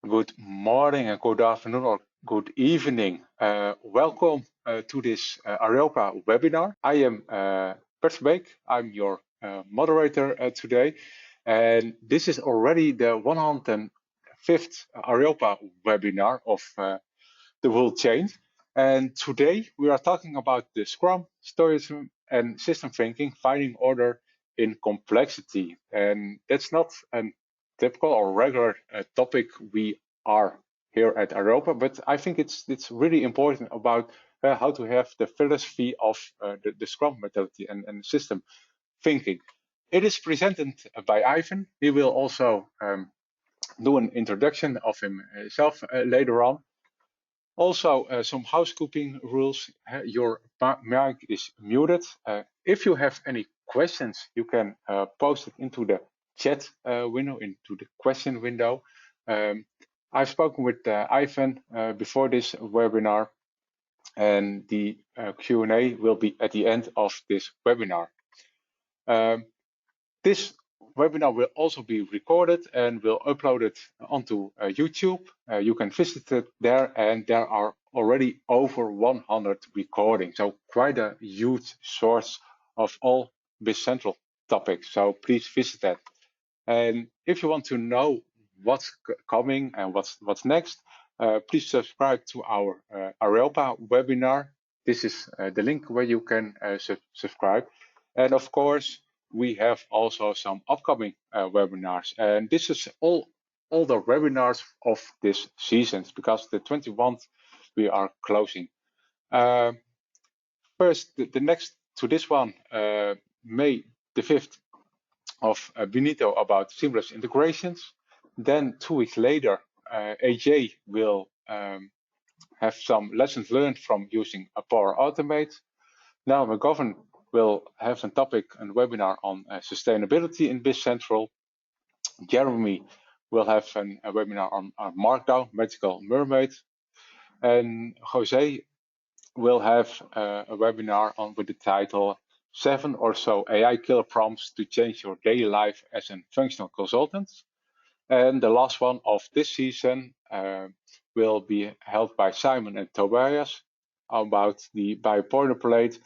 Good morning and good afternoon or good evening. Welcome to this Areopa webinar. I am Bert Verbeek. I'm your moderator today. And this is already the 105th Areopa webinar of the World Change. And today we are talking about the Scrum, Stoicism and system thinking, finding order in complexity. And that's not a typical or regular topic we are here at Areopa, but I think it's really important about how to have the philosophy of the Scrum mentality and system thinking. It is presented by Ivan. He will also do an introduction of himself later on. Also, some housekeeping rules. Your mic is muted. If you have any questions, you can post it into the chat window, into the question window. I've spoken with Ivan before this webinar, and the Q&A will be at the end of this webinar. This webinar will also be recorded and will upload it onto YouTube. You can visit it there, and there are already over 100 recordings, so quite a huge source of all Biz Central topics. So please visit that. And if you want to know what's coming and what's next, please subscribe to our Areopa webinar. This is the link where you can subscribe. And of course, we have also some upcoming webinars, and this is all the webinars of this season, because the 21st we are closing. First, the next to this one, May the 5th of Benito about seamless integrations. Then 2 weeks later, AJ will have some lessons learned from using a Power Automate. Now McGovern will have a topic and webinar on sustainability in Biz Central. Jeremy will have a webinar on Markdown, Magical Mermaid. And Jose will have a webinar on with the title 7 or so AI killer prompts to change your daily life as a functional consultant. And the last one of this season will be held by Simon and Tobias about the boilerplate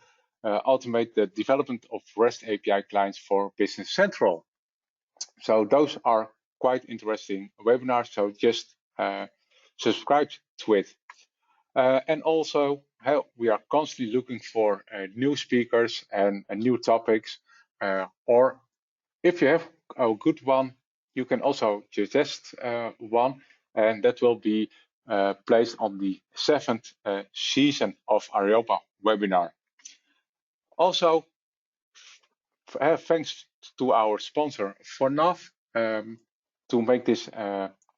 automate the development of REST API clients for Business Central. So those are quite interesting webinars, so just subscribe to it. And also, we are constantly looking for new speakers and new topics, or if you have a good one, you can also suggest one, and that will be placed on the 7th season of Areopa webinar. Also, thanks to our sponsor Milanov to make this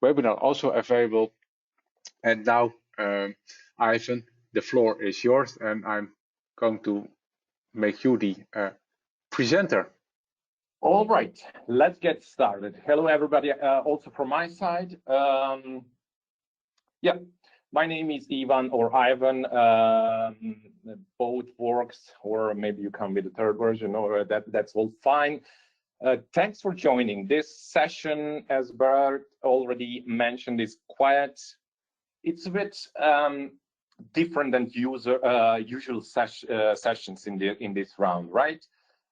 webinar also available. And now, Ivan, the floor is yours, and I'm going to make you the presenter. All right, let's get started. Hello, everybody, also from my side. Yeah, my name is Ivan or Ivan. Both works, or maybe you come with the third version, or that's all fine. Thanks for joining. This session, as Bert already mentioned, is quite, it's a bit different than usual sessions in this round, right?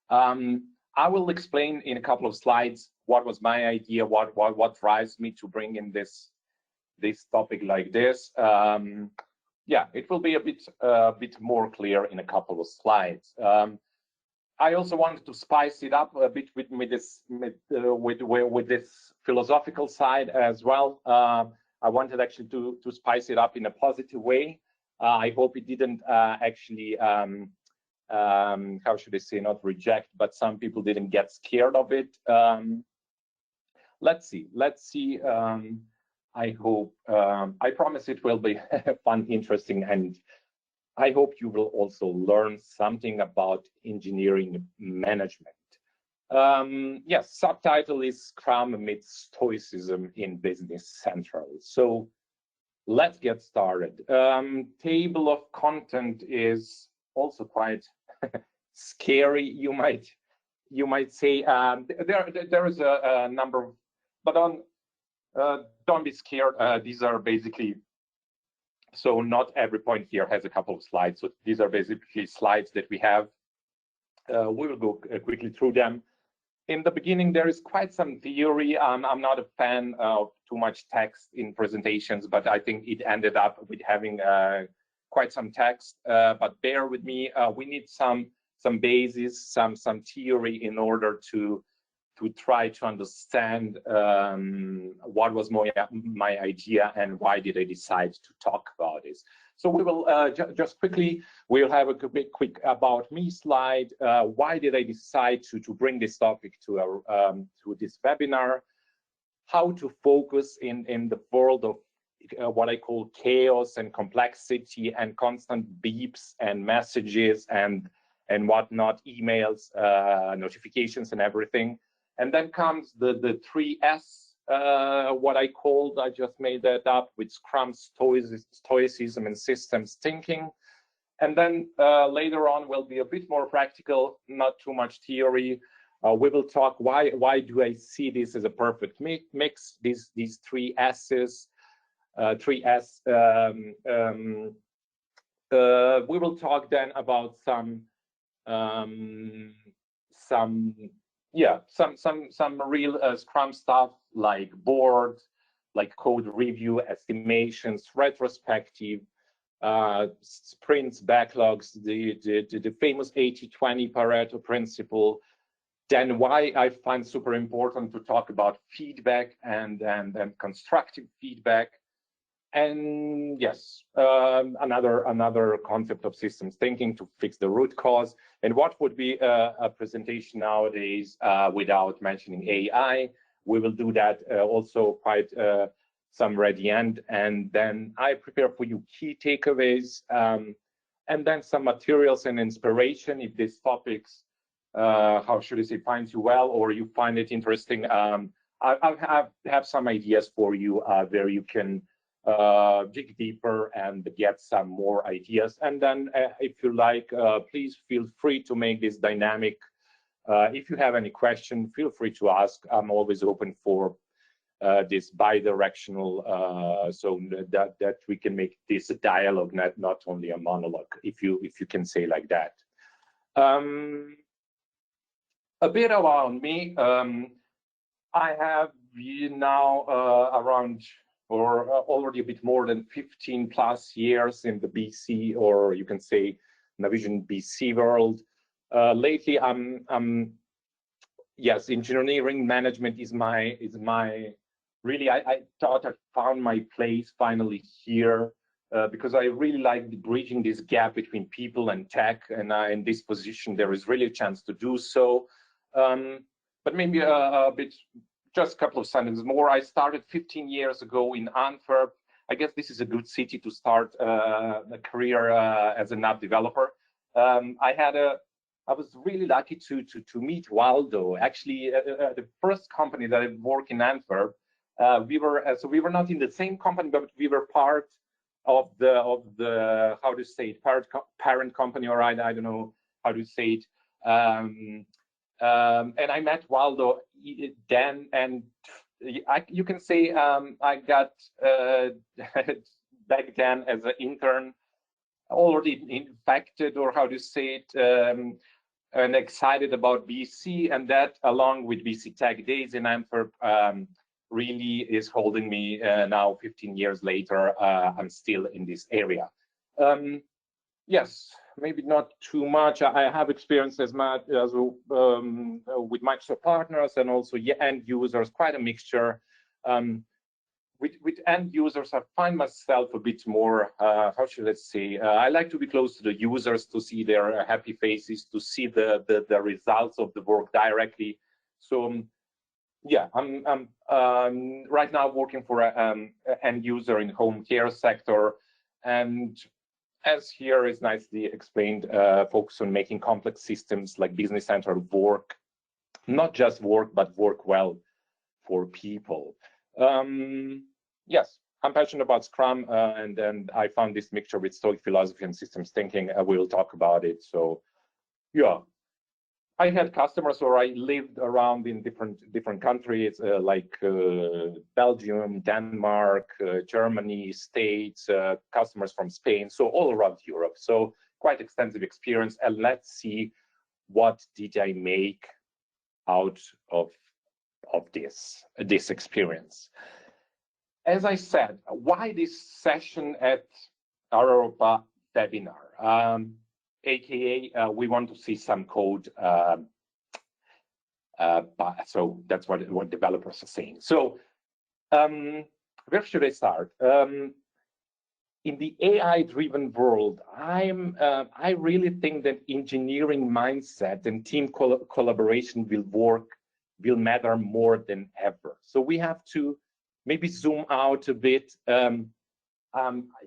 I will explain in a couple of slides what was my idea, what drives me to bring in this topic like this. Yeah, it will be a bit more clear in a couple of slides. I also wanted to spice it up a bit with this philosophical side as well. I wanted actually to spice it up in a positive way. I hope it didn't actually, how should I say, not reject, but some people didn't get scared of it. Let's see. I hope, I promise it will be fun, interesting, and I hope you will also learn something about engineering management. Yes, subtitle is Scrum meets Stoicism in Business Central. So let's get started. Table of content is also quite scary, you might say. There is a number of, but Don't be scared. These are basically, so not every point here has a couple of slides. So these are basically slides that we have. We will go quickly through them. In the beginning, there is quite some theory. I'm not a fan of too much text in presentations, but I think it ended up with having quite some text. But bear with me. We need some basis, some theory in order to try to understand what was my idea and why did I decide to talk about this. So we will just quickly, we'll have a quick about me slide. Why did I decide to bring this topic to this webinar? How to focus in the world of what I call chaos and complexity and constant beeps and messages and whatnot, emails, notifications and everything. And then comes the 3S, what I called, I just made that up, with Scrum, Stoicism, and systems thinking. And then later on will be a bit more practical, not too much theory. We will talk why do I see this as a perfect mix, these 3 S's, 3S. We will talk then about some real Scrum stuff like board, like code review, estimations, retrospective, sprints, backlogs, the famous 80-20 Pareto principle. Then why I find super important to talk about feedback and constructive feedback. And yes, another concept of systems thinking to fix the root cause. And what would be a presentation nowadays without mentioning AI? We will do that also quite somewhere at the end. And then I prepare for you key takeaways and then some materials and inspiration if these topics, how should I say, finds you well or you find it interesting. I have some ideas for you where you can dig deeper and get some more ideas. And then if you like, please feel free to make this dynamic. If you have any question, feel free to ask. I'm always open for this bi-directional, so that we can make this a dialogue, not only a monologue, if you can say like that. A bit about me. I have now around, or already a bit more than 15 plus years in the BC, or you can say Navision BC world. Lately, yes, engineering management is my really. I thought I found my place finally here because I really like bridging this gap between people and tech, and in this position there is really a chance to do so. But maybe a bit. Just a couple of sentences more. I started 15 years ago in Antwerp. I guess this is a good city to start a career as an app developer. I was really lucky to meet Waldo. Actually, the first company that I worked in Antwerp, we were not in the same company, but we were part of the how to say it, parent company, or I don't know how to say it. And I met Waldo then, and you can say I got back then as an intern, already infected, or how to say it, and excited about BC, and that along with BC Tech Days in Antwerp really is holding me now 15 years later. I'm still in this area. Yes, maybe not too much. I have experience as with Microsoft partners and also end users, quite a mixture. With end users, I find myself a bit more, how should I say, I like to be close to the users, to see their happy faces, to see the results of the work directly. So yeah, I'm right now working for an end user in home care sector, and as here is nicely explained, focus on making complex systems like business central work, not just work, but work well for people. Yes, I'm passionate about Scrum, and I found this mixture with Stoic philosophy and systems thinking. We will talk about it. So, yeah, I had customers where I lived around in different countries like Belgium, Denmark, Germany, States, customers from Spain, so all around Europe. So quite extensive experience. And let's see, what did I make out of this experience? As I said, why this session at Areopa Webinar? AKA, we want to see some code. So that's what developers are saying. So where should I start? In the AI-driven world, I really think that engineering mindset and team collaboration will matter more than ever. So we have to maybe zoom out a bit.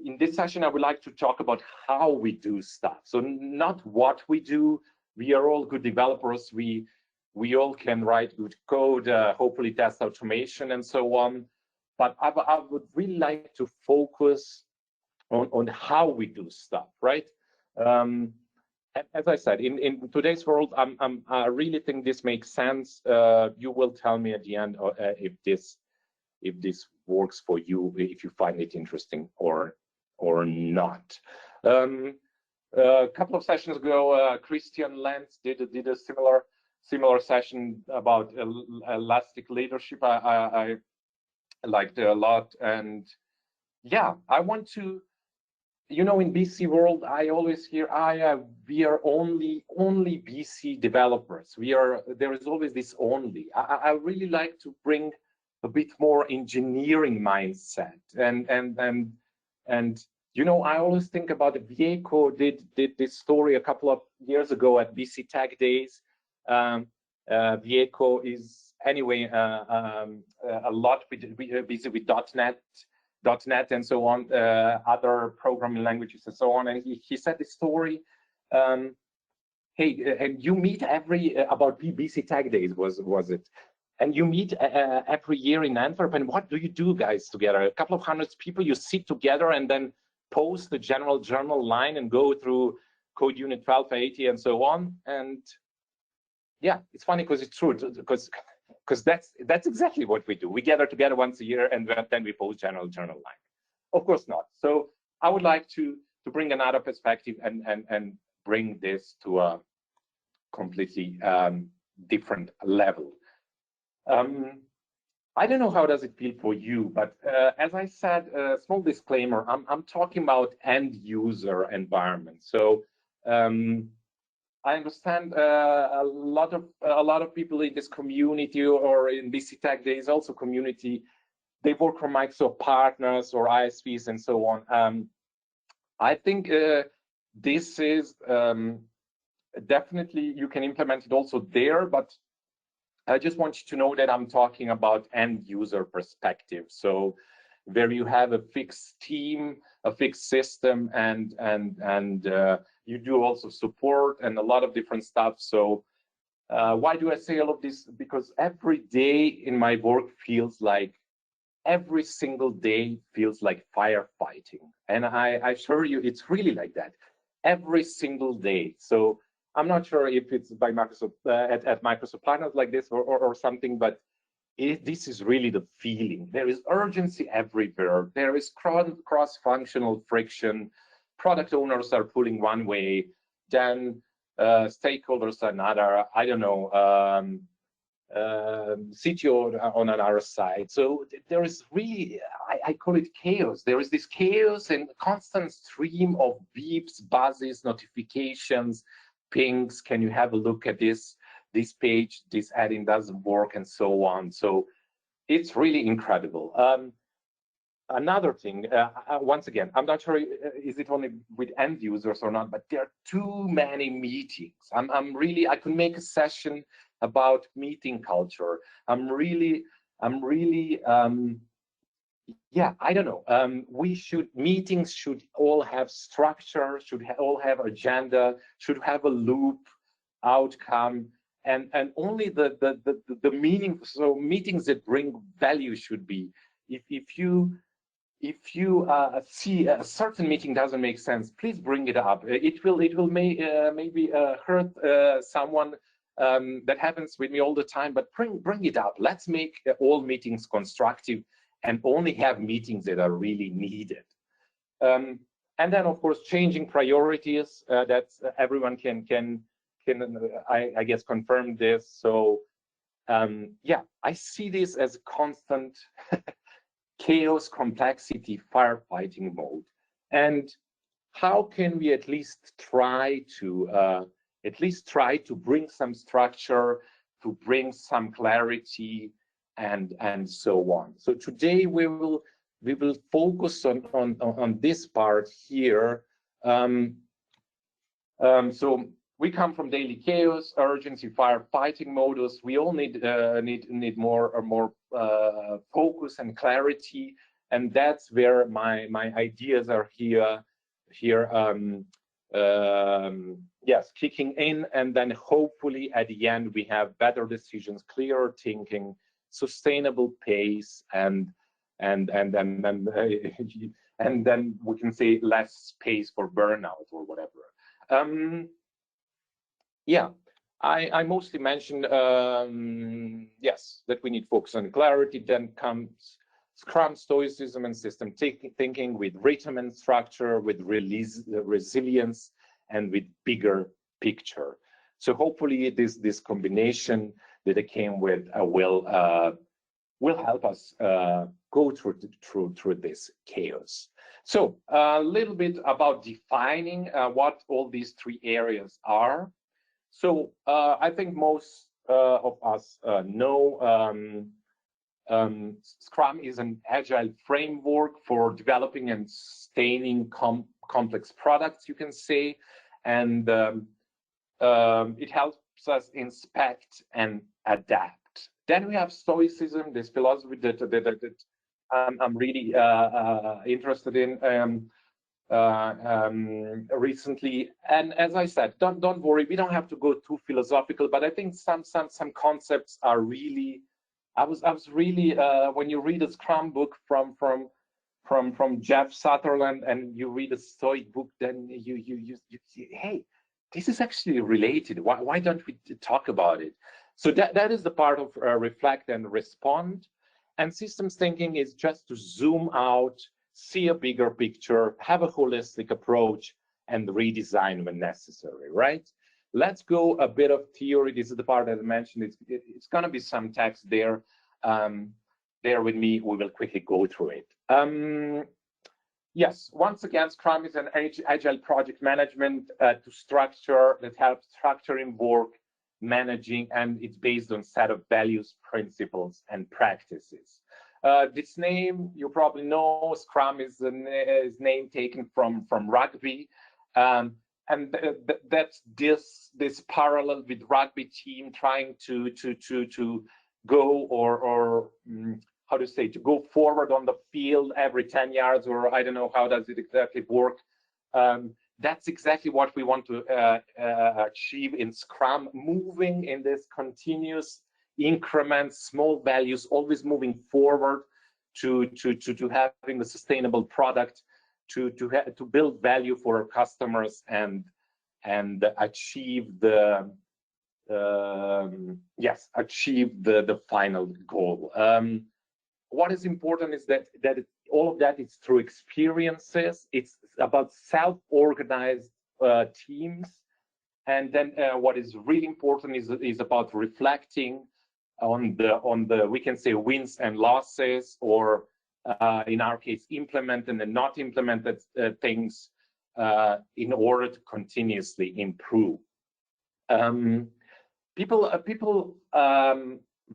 In this session, I would like to talk about how we do stuff. So not what we do. We are all good developers. We all can write good code, hopefully test automation and so on. But I would really like to focus on how we do stuff, right? As I said, in today's world, I really think this makes sense. You will tell me at the end if this works for you, if you find it interesting or not. A couple of sessions ago, Christian Lenz did a similar session about elastic leadership. I liked it a lot, and yeah, I want to. You know, in BC world, I always hear, we are only BC developers. There is always this only. I really like to bring a bit more engineering mindset, and you know, I always think about Vieco did this story a couple of years ago at BC Tech Days. Vieco is anyway a lot busy with .NET and so on, other programming languages and so on. And he said the story, hey, and you meet about BC Tech Days was it? And you meet every year in Antwerp, and what do you do, guys, together? A couple of hundreds people, you sit together and then post the general journal line and go through code unit 1280 and so on. And yeah, it's funny because it's true, because that's exactly what we do. We gather together once a year and then we post general journal line. Of course not. So I would like to bring another perspective and bring this to a completely different level. I don't know how does it feel for you, but as I said, small disclaimer, I'm talking about end user environment. So I understand a lot of people in this community or in BC Tech Days also community, they work for Microsoft partners or ISVs and so on. I think this is definitely, you can implement it also there, but I just want you to know that I'm talking about end user perspective. So where you have a fixed team, a fixed system, and you do also support and a lot of different stuff. So why do I say all of this? Because every day in my work feels like, every single day feels like firefighting. And I assure you, it's really like that. Every single day. So I'm not sure if it's by Microsoft at Microsoft partners like this or something, but this is really the feeling. There is urgency everywhere. There is cross-functional friction. Product owners are pulling one way, then stakeholders another. I don't know, CTO on another side. So there is really, I call it chaos. There is this chaos and constant stream of beeps, buzzes, notifications, pings. Can you have a look at this page? This add-in doesn't work, and so on. So it's really incredible. Another thing, once again, I'm not sure is it only with end users or not, but there are too many meetings. I could make a session about meeting culture. Yeah, I don't know. Meetings should all have structure, should all have agenda, should have a loop, outcome, and only the meaning. So meetings that bring value should be. If you see a certain meeting doesn't make sense, please bring it up. It will maybe hurt someone that happens with me all the time, but bring it up. Let's make all meetings constructive and only have meetings that are really needed. And then, of course, changing priorities. That's everyone can I guess confirm this. So yeah, I see this as a constant chaos, complexity, firefighting mode. And how can we at least try to bring some structure, to bring some clarity, and so on. So today we will focus on this part here. So we come from daily chaos, urgency, firefighting modus. We all need more focus and clarity, and that's where my ideas are here. Yes, kicking in, and then hopefully at the end we have better decisions, clearer thinking, sustainable pace, and then we can say less space for burnout or whatever. Yeah, I mostly mentioned yes, that we need focus on clarity. Then comes Scrum, Stoicism, and system thinking with rhythm and structure, with resilience, and with bigger picture. So hopefully this combination that I came with will help us go through this chaos. So a little bit about defining what all these three areas are. So I think most of us know Scrum is an agile framework for developing and sustaining complex products, you can say, and it helps us inspect and adapt. Then we have Stoicism, this philosophy that I'm really interested in recently. And as I said, don't worry, we don't have to go too philosophical, but I think some concepts are really. I was really when you read a Scrum book from Jeff Sutherland and you read a Stoic book, then you see, hey, this is actually related. Why don't we talk about it? So that is the part of reflect and respond. And systems thinking is just to zoom out, see a bigger picture, have a holistic approach, and redesign when necessary, right? Let's go a bit of theory. This is the part that I mentioned. It's going to be some text there. There with me, we will quickly go through it. Yes, once again, Scrum is an agile project management to structure that helps structuring work, managing, and it's based on a set of values, principles, and practices. This name, you probably know, Scrum is name taken from rugby. And that's this parallel with rugby team trying to go or how to say, to go forward on the field every 10 yards, or I don't know how does it exactly work. That's exactly what we want to achieve in Scrum, moving in this continuous increments, small values, always moving forward to having a sustainable product, to build value for our customers and achieve the final goal. What is important is that all of that is through experiences. It's about self-organized teams, and then what is really important is about reflecting on the we can say wins and losses, or in our case, implemented and not implemented things in order to continuously improve. People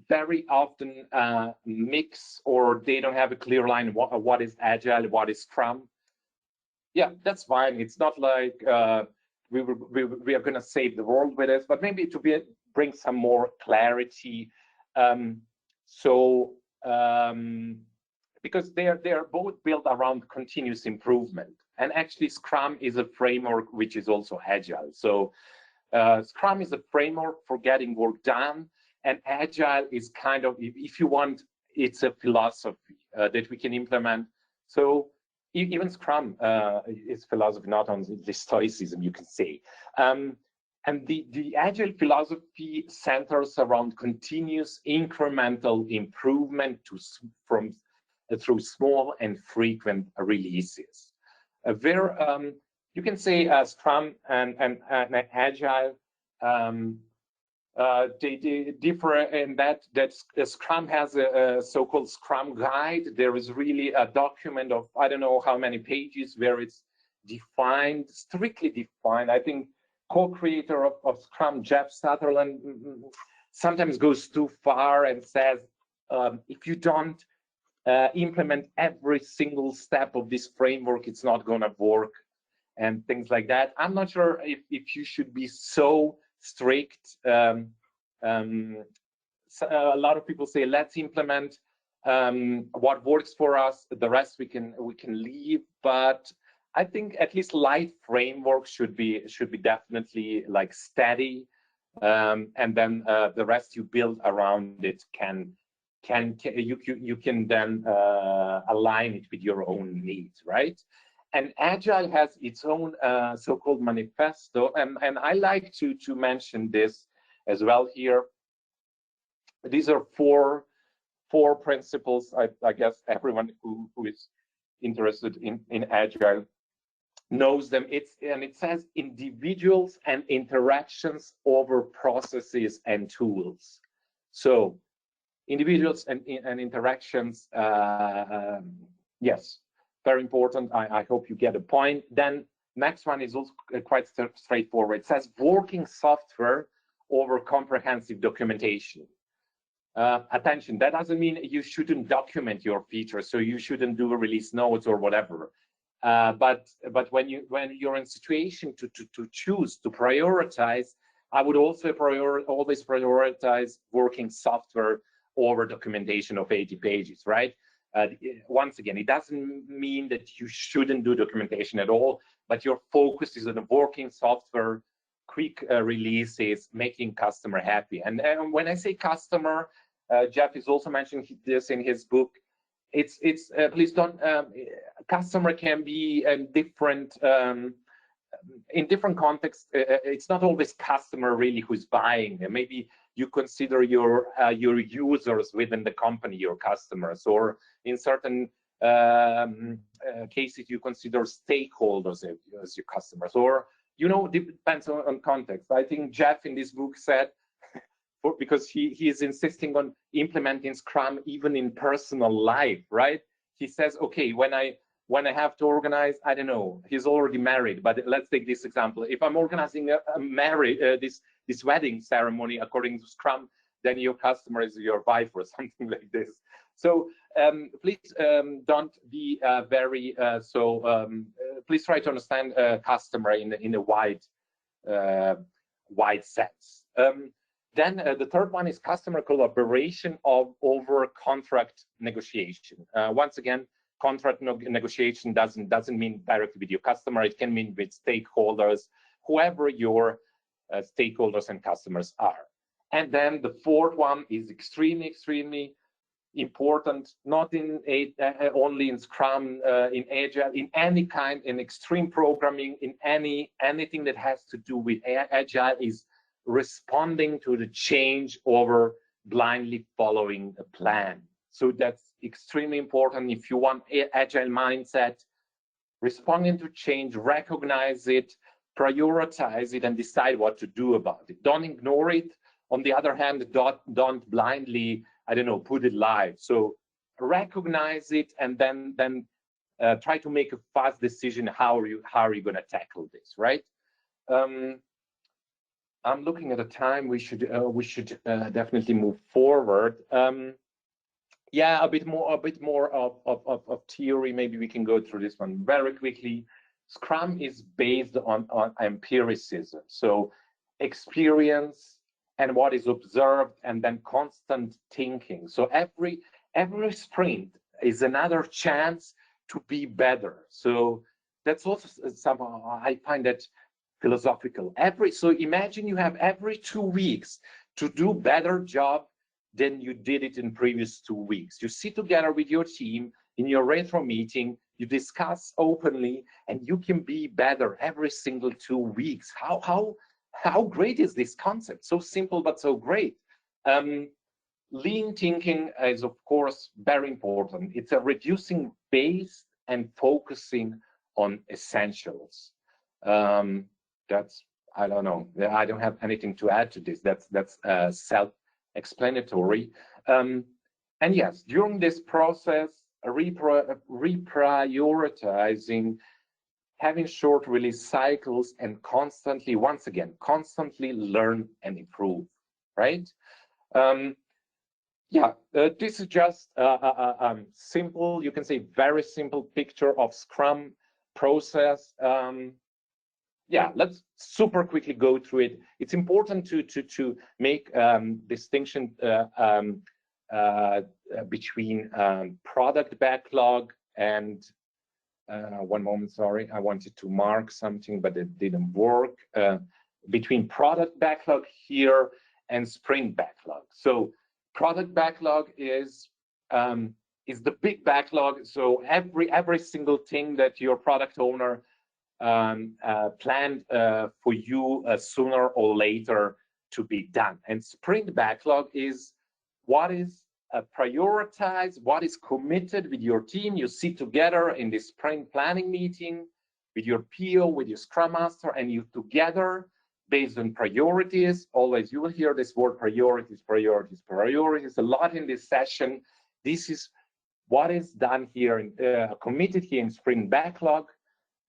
very often mix, or they don't have a clear line what is Agile, what is Scrum. Yeah, that's fine. It's not like we are going to save the world with this, but maybe to bring some more clarity. Because they are both built around continuous improvement, and actually Scrum is a framework which is also Agile. So Scrum is a framework for getting work done, and Agile is kind of, if you want, it's a philosophy that we can implement. So even Scrum is philosophy, not only Stoicism, you can say. And the Agile philosophy centers around continuous incremental improvement through small and frequent releases. Where you can say Scrum and Agile, they differ in that Scrum has a so-called Scrum guide. There is really a document of I don't know how many pages where it's defined, strictly defined. I think co-creator of Scrum, Jeff Sutherland, sometimes goes too far and says, if you don't implement every single step of this framework, it's not going to work, and things like that. I'm not sure if you should be so strict. So a lot of people say, let's implement what works for us. The rest we can leave. But I think at least light framework should be definitely like steady, and then the rest you build around it you can then align it with your own needs, right? And Agile has its own so-called manifesto, and I like to mention this as well here. These are four principles. I guess everyone who is interested in Agile knows them. It says individuals and interactions over processes and tools. So individuals and interactions, yes, very important. I hope you get a point. Then next one is also quite straightforward. It says working software over comprehensive documentation. Attention, that doesn't mean you shouldn't document your features, so you shouldn't do a release notes or whatever. But when you're in a situation to choose to prioritize, I would also always prioritize working software over documentation of 80 pages, right? Once again, it doesn't mean that you shouldn't do documentation at all, but your focus is on working software, quick releases, making customer happy. And when I say customer, Jeff is also mentioning this in his book. It's please don't. Customer can be different in different contexts. It's not always customer really who's buying. Maybe you consider your users within the company your customers, or in certain cases you consider stakeholders as your customers, or depends on context. I think Jeff in this book said, because he is insisting on implementing Scrum even in personal life, right? He says, okay, when I have to organize, I don't know, he's already married, but let's take this example. If I'm organizing this wedding ceremony according to Scrum, then your customer is your wife or something like this. So please don't be please try to understand customer in a wide sense. Then the third one is customer collaboration over contract negotiation. Once again, contract negotiation doesn't mean directly with your customer. It can mean with stakeholders, whoever your stakeholders and customers are. And then the fourth one is extremely important, not in only in Scrum, in Agile, in any kind, in extreme programming, in anything that has to do with Agile, is responding to the change over blindly following a plan. So that's extremely important. If you want Agile mindset, responding to change, recognize it, prioritize it, and decide what to do about it. Don't ignore it. On the other hand, don't blindly, I don't know, put it live. So recognize it, and then try to make a fast decision. How are you going to tackle this, right? I'm looking at the time. We should definitely move forward. Yeah, a bit more of theory. Maybe we can go through this one very quickly. Scrum is based on empiricism, so experience and what is observed, and then constant thinking. So every sprint is another chance to be better. So that's also somehow I find that philosophical. So imagine you have every 2 weeks to do better job than you did it in previous 2 weeks. You sit together with your team in your retro meeting, you discuss openly, and you can be better every single 2 weeks. How how great is this concept? So simple, but so great. Lean thinking is, of course, very important. It's a reducing base and focusing on essentials. That's, I don't know, I don't have anything to add to this. That's self-explanatory. And yes, during this process, reprioritizing, having short release cycles, and constantly, once again, constantly learn and improve, right? Yeah, this is just a simple, you can say very simple picture of Scrum process. Yeah, let's super quickly go through it. It's important to make distinction between product backlog and one moment, sorry, I wanted to mark something, but it didn't work. Between product backlog here and sprint backlog. So product backlog is the big backlog. So every single thing that your product owner planned for you sooner or later to be done. And sprint backlog is what is prioritized, what is committed with your team. You sit together in this sprint planning meeting with your PO, with your Scrum Master, and you together, based on priorities, always you will hear this word priorities, priorities, priorities a lot in this session. This is what is done here, committed here in sprint backlog,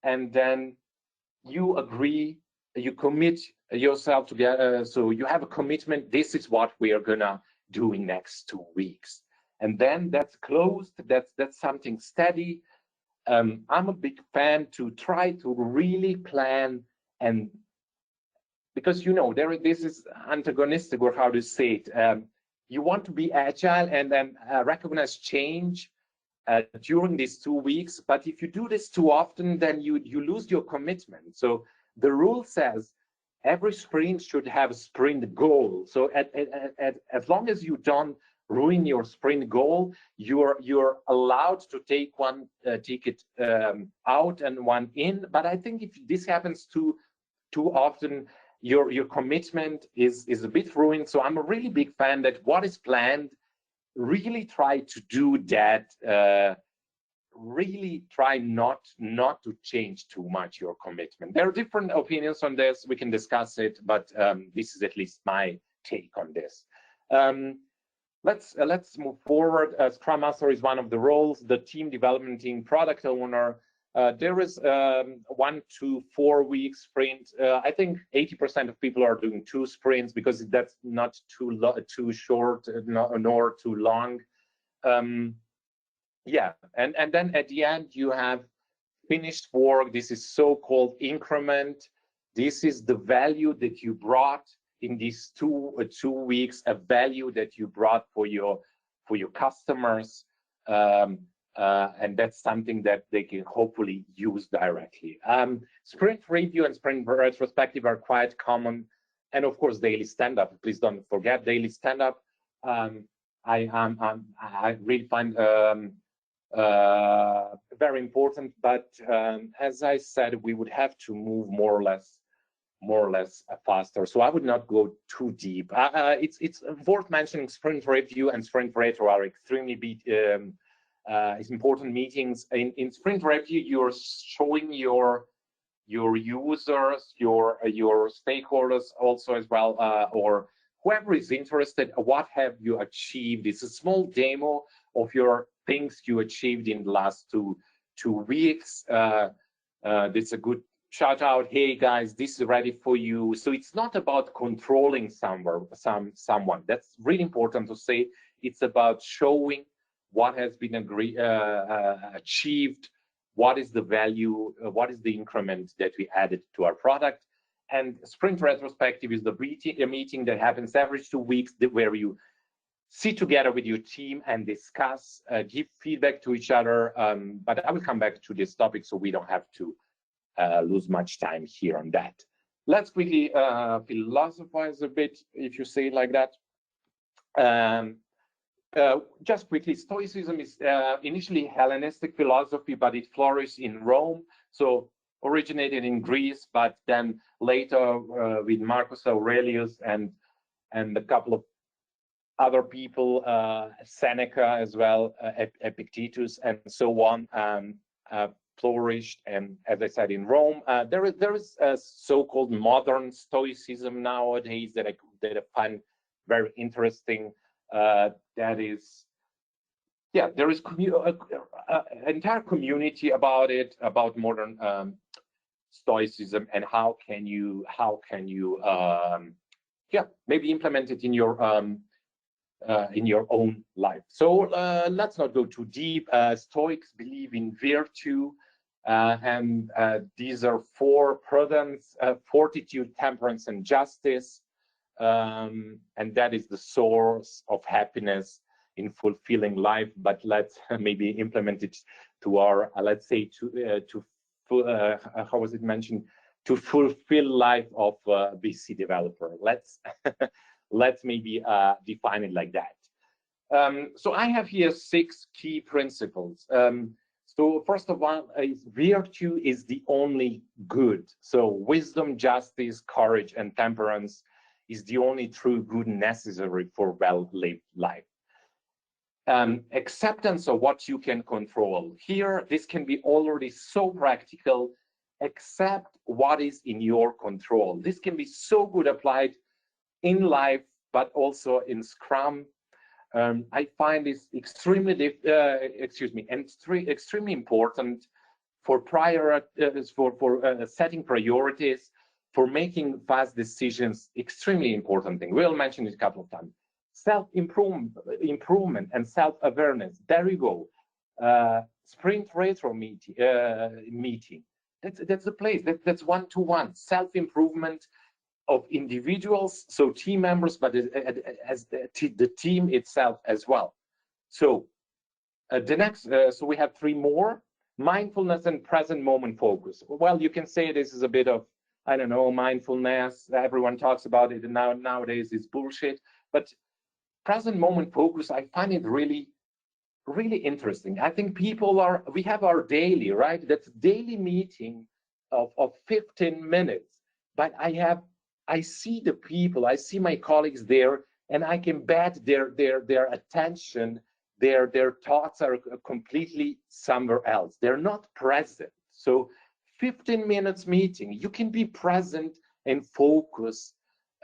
and then you agree, you commit yourself together, so you have a commitment, this is what we are gonna do in next 2 weeks. And then that's closed, that's something steady. I'm a big fan to try to really plan, and because you know this is antagonistic, or how to say it. You want to be agile and then recognize change during these 2 weeks, but if you do this too often, then you lose your commitment. So the rule says every sprint should have a sprint goal. So as long as you don't ruin your sprint goal, you're allowed to take one ticket out and one in. But I think if this happens too often, your commitment is a bit ruined. So I'm a really big fan that what is planned, really try to do that. Really try not to change too much your commitment. There are different opinions on this. We can discuss it, but this is at least my take on this. Let's move forward. Scrum Master is one of the roles. The team development team, product owner. There is 1 to 4 week sprint. I think 80% of people are doing 2 sprints because that's not too short nor too long. Yeah, and then at the end you have finished work. This is so-called increment. This is the value that you brought in these 2 weeks, a value that you brought for your customers. And that's something that they can hopefully use directly. Sprint review and sprint retrospective are quite common, and of course daily stand-up. Please don't forget daily stand-up. I really find very important, but as I said, we would have to move more or less faster. So I would not go too deep. It's worth mentioning sprint review and sprint retro are extremely important meetings. In sprint review, you're showing your users, your stakeholders also as well, or whoever is interested, what have you achieved? It's a small demo of your things you achieved in the last two weeks. It's a good shout out. Hey guys, this is ready for you. So it's not about controlling someone. That's really important to say. It's about showing what has been achieved, what is the value, what is the increment that we added to our product. And sprint retrospective is the meeting that happens every 2 weeks, where you sit together with your team and discuss, give feedback to each other. But I will come back to this topic, so we don't have to lose much time here on that. Let's quickly philosophize a bit, if you say it like that. Just quickly, Stoicism is initially Hellenistic philosophy, but it flourished in Rome. So originated in Greece, but then later with Marcus Aurelius and a couple of other people, Seneca as well, Epictetus, and so on, flourished. And as I said, in Rome, there is a so-called modern Stoicism nowadays that I find very interesting. That is, yeah, there is an entire community about it, about modern Stoicism, and how can you yeah, maybe implement it in your own life. So let's not go too deep. Stoics believe in virtue, and these are 4: prudence, fortitude, temperance, and justice. And that is the source of happiness in fulfilling life. But let's maybe implement it to our, let's say, how was it mentioned? To fulfill life of a BC developer. Let's maybe define it like that. So I have here 6 key principles. So first of all, virtue is the only good. So wisdom, justice, courage, and temperance is the only true good necessary for well-lived life. Acceptance of what you can control. Here, this can be already so practical. Accept what is in your control. This can be so good applied in life, but also in Scrum. I find this extremely, extremely important for setting priorities, for making fast decisions. Extremely important thing. We'll mention it a couple of times. Self-improvement and self-awareness. There you go. Sprint retro meeting. That's the place. That's one-to-one. Self-improvement of individuals, so team members, but as the team itself as well. So the next, so we have 3 more: mindfulness and present moment focus. Well, you can say this is a bit of, I don't know, mindfulness. Everyone talks about it, and nowadays it's bullshit. But present moment focus, I find it really, really interesting. I think we have our daily, right? That's daily meeting of 15 minutes, but I see the people, I see my colleagues there, and I can bet their attention, their thoughts are completely somewhere else. They're not present. So 15 minutes meeting, you can be present and focus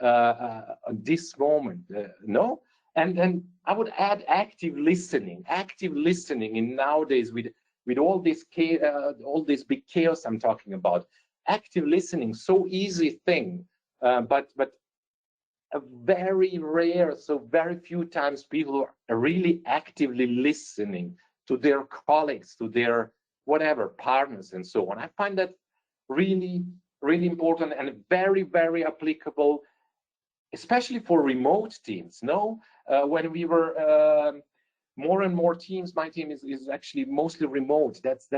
on this moment, no? And I would add active listening. Active listening in nowadays with all this big chaos I'm talking about. Active listening, so easy thing, but a very rare, so very few times people are really actively listening to their colleagues, to their whatever partners and so on. I find that really, really important and very, very applicable, especially for remote teams. No, when we were more and more teams, my team is actually mostly remote. That's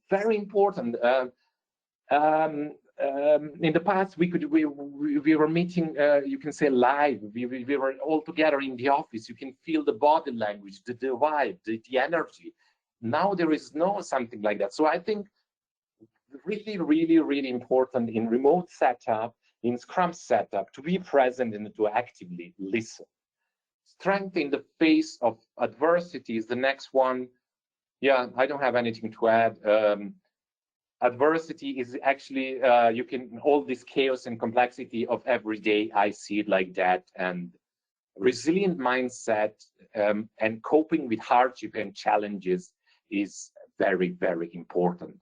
very important. In the past, we were meeting, you can say live. We were all together in the office. You can feel the body language, the vibe, the energy. Now there is no something like that. So I think really, really, really important in remote setup, in Scrum setup, to be present and to actively listen. Strength in the face of adversity is the next one. Yeah, I don't have anything to add. Adversity is actually, all this chaos and complexity of every day, I see it like that. And resilient mindset and coping with hardship and challenges is very, very important.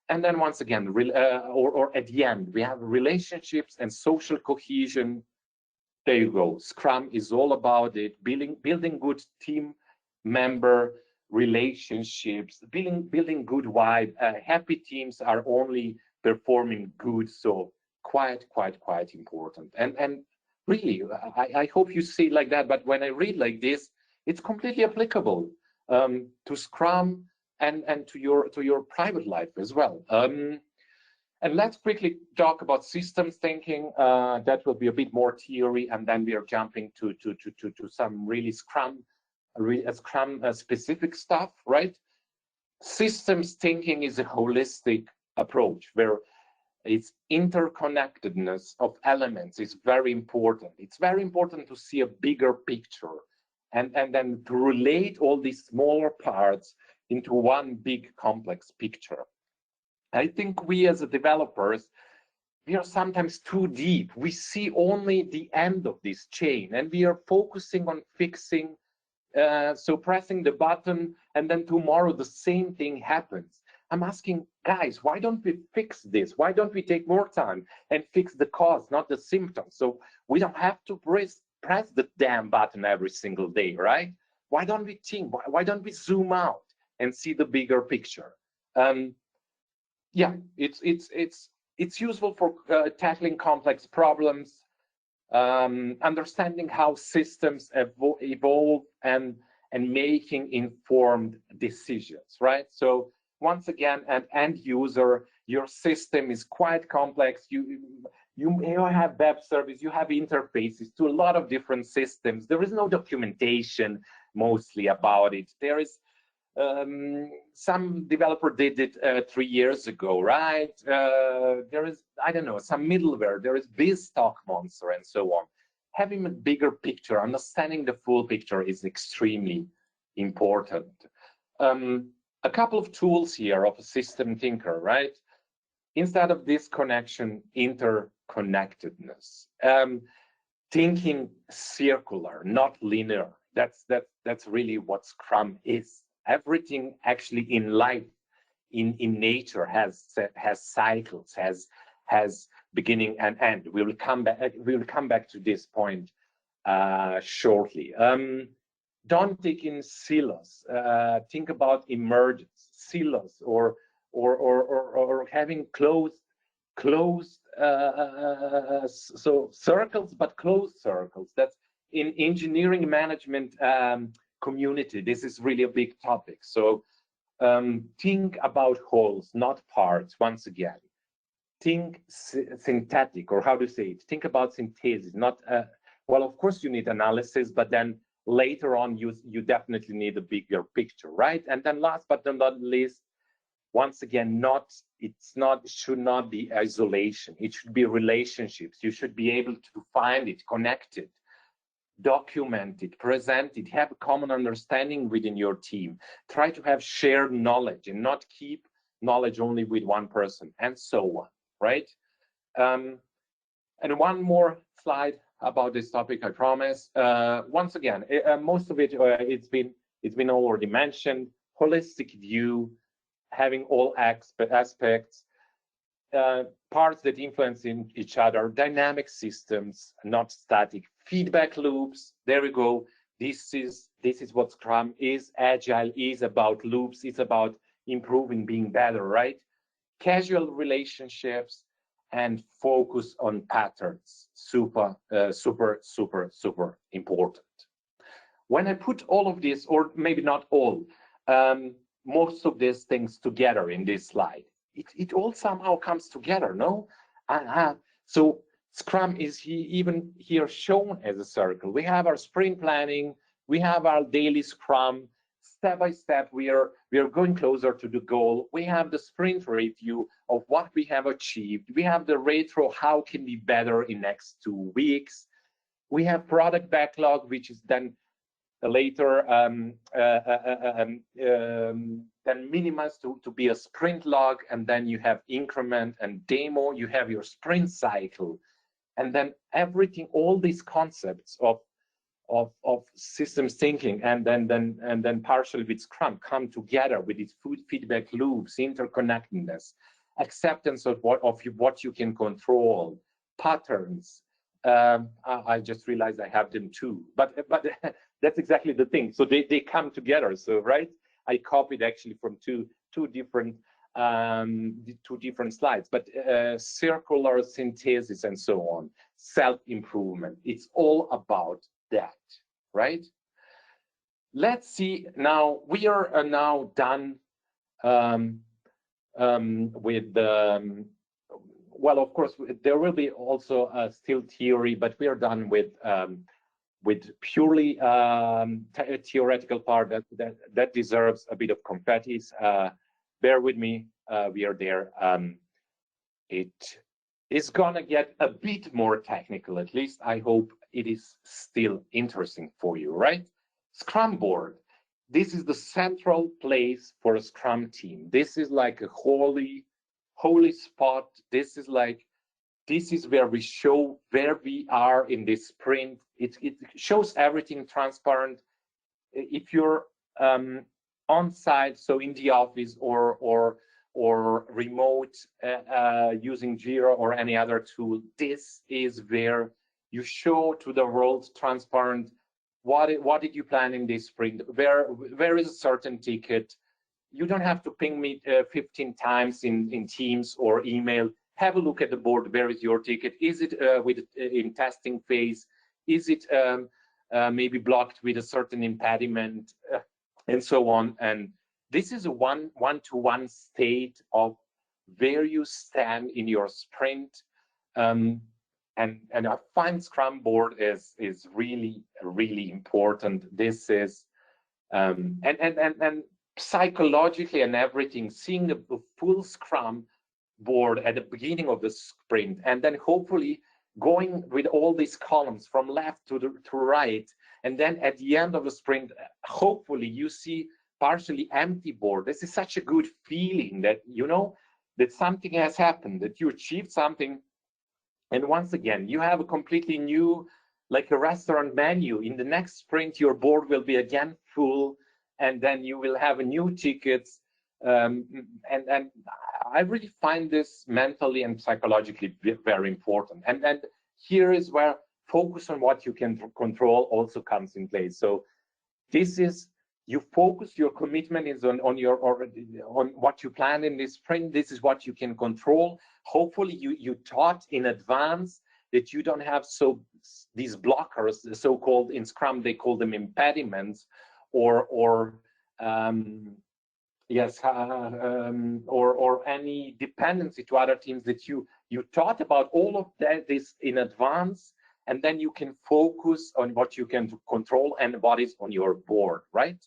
And then once again, or at the end, we have relationships and social cohesion. There you go. Scrum is all about it, building good team member relationships, building good vibe. Happy teams are only performing good, so quite important. And really, I hope you see it like that. But when I read like this, it's completely applicable to Scrum and to your private life as well. And let's quickly talk about systems thinking. That will be a bit more theory, and then we are jumping to some really Scrum specific stuff, right? Systems thinking is a holistic approach, where its interconnectedness of elements is very important. It's very important to see a bigger picture and then to relate all these smaller parts into one big complex picture. I think we as developers, we are sometimes too deep. We see only the end of this chain, and we are focusing on fixing, so pressing the button, and then tomorrow the same thing happens. I'm asking, guys, why don't we fix this? Why don't we take more time and fix the cause, not the symptoms? So we don't have to press the damn button every single day, right? Why don't we think? Why don't we zoom out and see the bigger picture? Yeah, it's useful for tackling complex problems, understanding how systems evolve, and making informed decisions, right? So once again, an end user, your system is quite complex. You have web service, you have interfaces to a lot of different systems. There is no documentation mostly about it. There is some developer did it 3 years ago, right? There is, I don't know, some middleware, there is BizStock Monster and so on. Having a bigger picture, understanding the full picture is extremely important. A couple of tools here of a system thinker, right? Instead of disconnection, interconnectedness. Thinking circular, not linear. That's really what Scrum is. Everything actually in life, in nature, has cycles, has beginning and end. We will come back to this point shortly. Don't think in silos. Think about emergence, silos, or having closed so circles, but closed circles. That's in engineering management community. This is really a big topic. So think about wholes, not parts. Once again, think synthetic, or how to say it. Think about synthesis. Not well. Of course, you need analysis, but then later on, you definitely need a bigger picture, right? And then last but not least, once again, it should not be isolation. It should be relationships. You should be able to find it, connect it, document it, present it, have a common understanding within your team. Try to have shared knowledge and not keep knowledge only with one person, and so on, right? And one more slide about this topic, I promise. Once again, most of it, it's been already mentioned. Holistic view, having all aspects, parts that influence in each other, dynamic systems, not static, feedback loops. There we go. This is what Scrum is. Agile is about loops. It's about improving, being better, right? Casual relationships and focus on patterns. Super important. When I put all of this, or maybe not all, most of these things together in this slide, it all somehow comes together, no? So Scrum is even here shown as a circle. We have our sprint planning, we have our daily Scrum. Step by step, we are going closer to the goal. We have the sprint review of what we have achieved. We have the retro, how can we better in next 2 weeks. We have product backlog, which is then later then minimized to be a sprint log, and then you have increment and demo. You have your sprint cycle, and then everything, all these concepts of systems thinking, and then partially with Scrum come together with its feedback loops, interconnectedness, acceptance of what you can control, patterns. I just realized I have them too, but that's exactly the thing. So they come together. So right, I copied actually from two different slides, but circular synthesis and so on, self-improvement. It's all about that, right? Let's see now. We are now done with the. Well, of course, there will be also still theory, but we are done with purely theoretical part that deserves a bit of confetti. Bear with me. we are there. It is gonna get a bit more technical, at least I hope it is still interesting for you, right? Scrum board. This is the central place for a Scrum team. This is like a holy spot. This is where we show where we are in this sprint. It shows everything transparent. If you're on site, so in the office or remote using Jira or any other tool, this is where you show to the world transparent what did you plan in this sprint, where is a certain ticket. You don't have to ping me 15 times in Teams or email. Have a look at the board. Where is your ticket? Is it in testing phase? Is it maybe blocked with a certain impediment, and so on? And this is a one-to-one state of where you stand in your sprint. And I find Scrum board is really important. This is and psychologically and everything, seeing the full Scrum board at the beginning of the sprint, and then hopefully going with all these columns from left to right, and then at the end of the sprint, hopefully you see partially empty board. This is such a good feeling that you know that something has happened, that you achieved something. And once again, you have a completely new, like a restaurant menu. In the next sprint, your board will be again full, and then you will have a new tickets. And I really find this mentally and psychologically very important. And here is where focus on what you can control also comes in place. So this is, you focus your commitment is on what you plan in this sprint. This is what you can control. Hopefully you thought in advance that you don't have these blockers, so-called in Scrum, they call them impediments, or any dependency to other teams, that you thought about all of this in advance, and then you can focus on what you can control and what is on your board, right?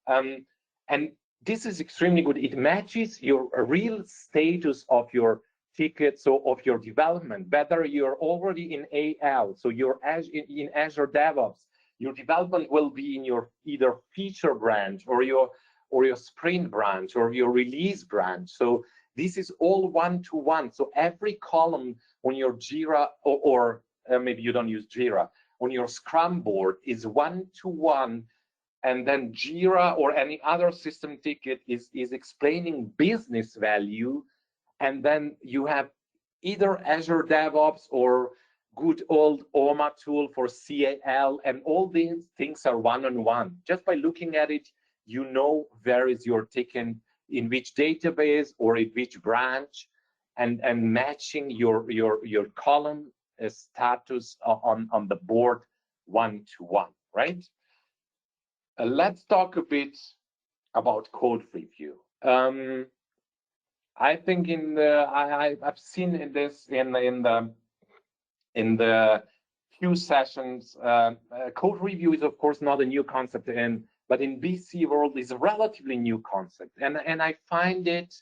And this is extremely good. It matches your real status of your ticket, so of your development, whether you're already in AL, so you're in Azure DevOps, your development will be in your either feature branch or your sprint branch or your release branch. So this is all one-to-one. So every column on your Jira, or maybe you don't use Jira, on your Scrum board is one-to-one. And then Jira or any other system ticket is explaining business value. And then you have either Azure DevOps or good old OMA tool for CAL, and all these things are one-on-one. Just by looking at it, you know where is your ticket, in which database or in which branch, and matching your column status on the board one-to-one, right? Let's talk a bit about code review. I think I've seen this in the few sessions. Code review is of course not a new concept, but in BC world is a relatively new concept, and I find it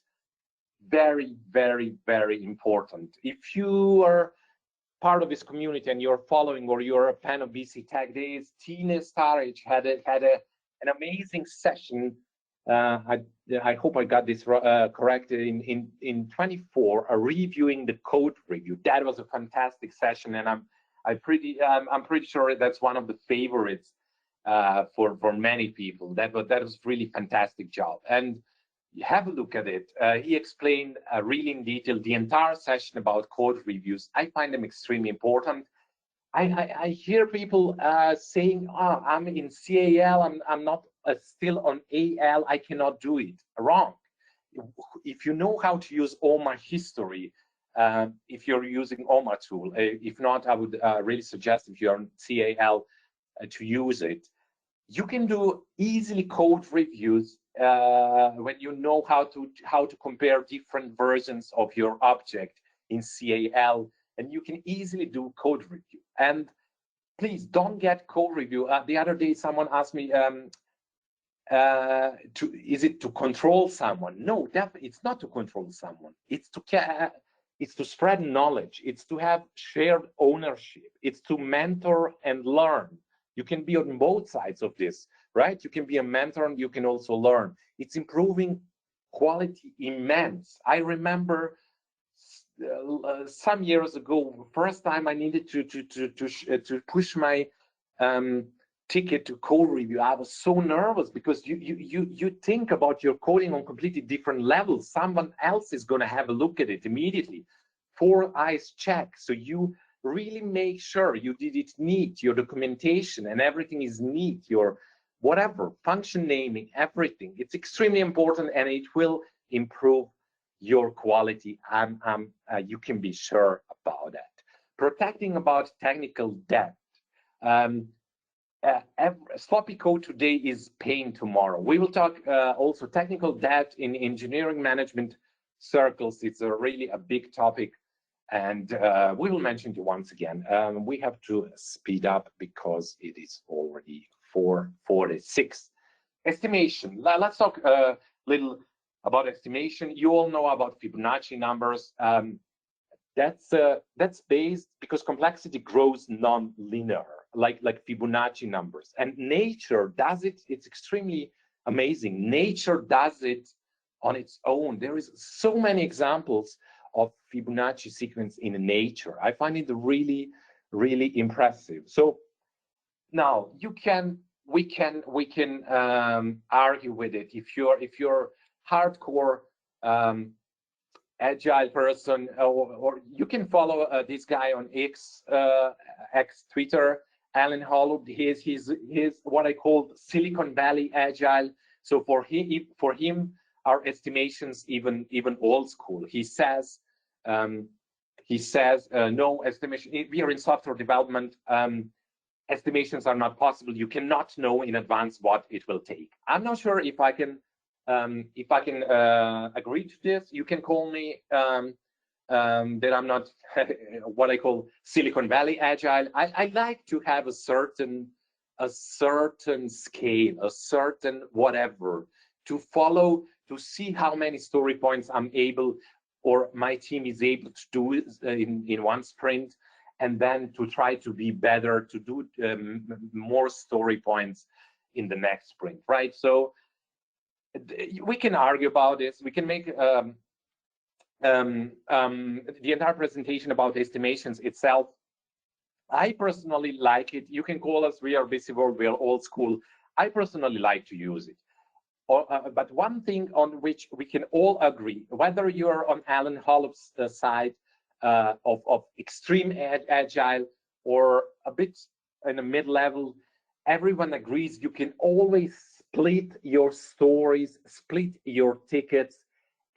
very, very, very important. If you are part of this community and you're following, or you're a fan of BC Tech Days, Tina Starich had an amazing session. I hope I got this correct. In 24, reviewing the code review. That was a fantastic session, and I'm pretty sure that's one of the favorites for many people. That was really fantastic job. And have a look at it. He explained really in detail the entire session about code reviews. I find them extremely important. I hear people saying, "Oh, I'm in CAL. I'm not still on AL. I cannot do it." Wrong. If you know how to use OMA history, if you're using OMA tool, if not, I would really suggest if you're on CAL to use it. You can do easily code reviews when you know how to compare different versions of your object in CAL, and you can easily do code review. And please don't get code review. The other day, someone asked me, is it to control someone? No, it's not to control someone. It's to spread knowledge. It's to have shared ownership. It's to mentor and learn. You can be on both sides of this, right? You can be a mentor and you can also learn. It's improving quality immense. I remember some years ago, first time I needed to push my ticket to code review. I was so nervous because you think about your coding on completely different levels. Someone else is going to have a look at it immediately. 4 eyes check. So you really make sure you did it neat, your documentation and everything is neat, your whatever, function naming, everything. It's extremely important and it will improve your quality. You can be sure about that. Protecting about technical debt. Sloppy code today is pain tomorrow. We will talk also technical debt in engineering management circles. It's really a big topic, and we will mention it once again. We have to speed up because it is already 4:46. Estimation. Let's talk a little about estimation. You all know about Fibonacci numbers. That's based because complexity grows non-linear, like Fibonacci numbers. And nature does it. It's extremely amazing. Nature does it on its own. There is so many examples of Fibonacci sequence in nature. I find it really, really impressive. So now we can argue with it. If you're hardcore Agile person, or you can follow this guy on X Twitter, Alan Holub. He's what I call Silicon Valley Agile. So for him, our estimations even old school. He says no estimation. We are in software development. Estimations are not possible. You cannot know in advance what it will take. I'm not sure if I can agree to this. You can call me that I'm not what I call Silicon Valley Agile. I like to have a certain scale, a certain whatever to follow, to see how many story points I'm able or my team is able to do in one sprint, and then to try to be better, to do more story points in the next sprint, right? So we can argue about this. We can make the entire presentation about estimations itself. I personally like it. You can call us, we are busy world, we are old school. I personally like to use it. But one thing on which we can all agree, whether you're on Alan Holub's side of extreme agile or a bit in the mid-level, everyone agrees you can always split your stories, split your tickets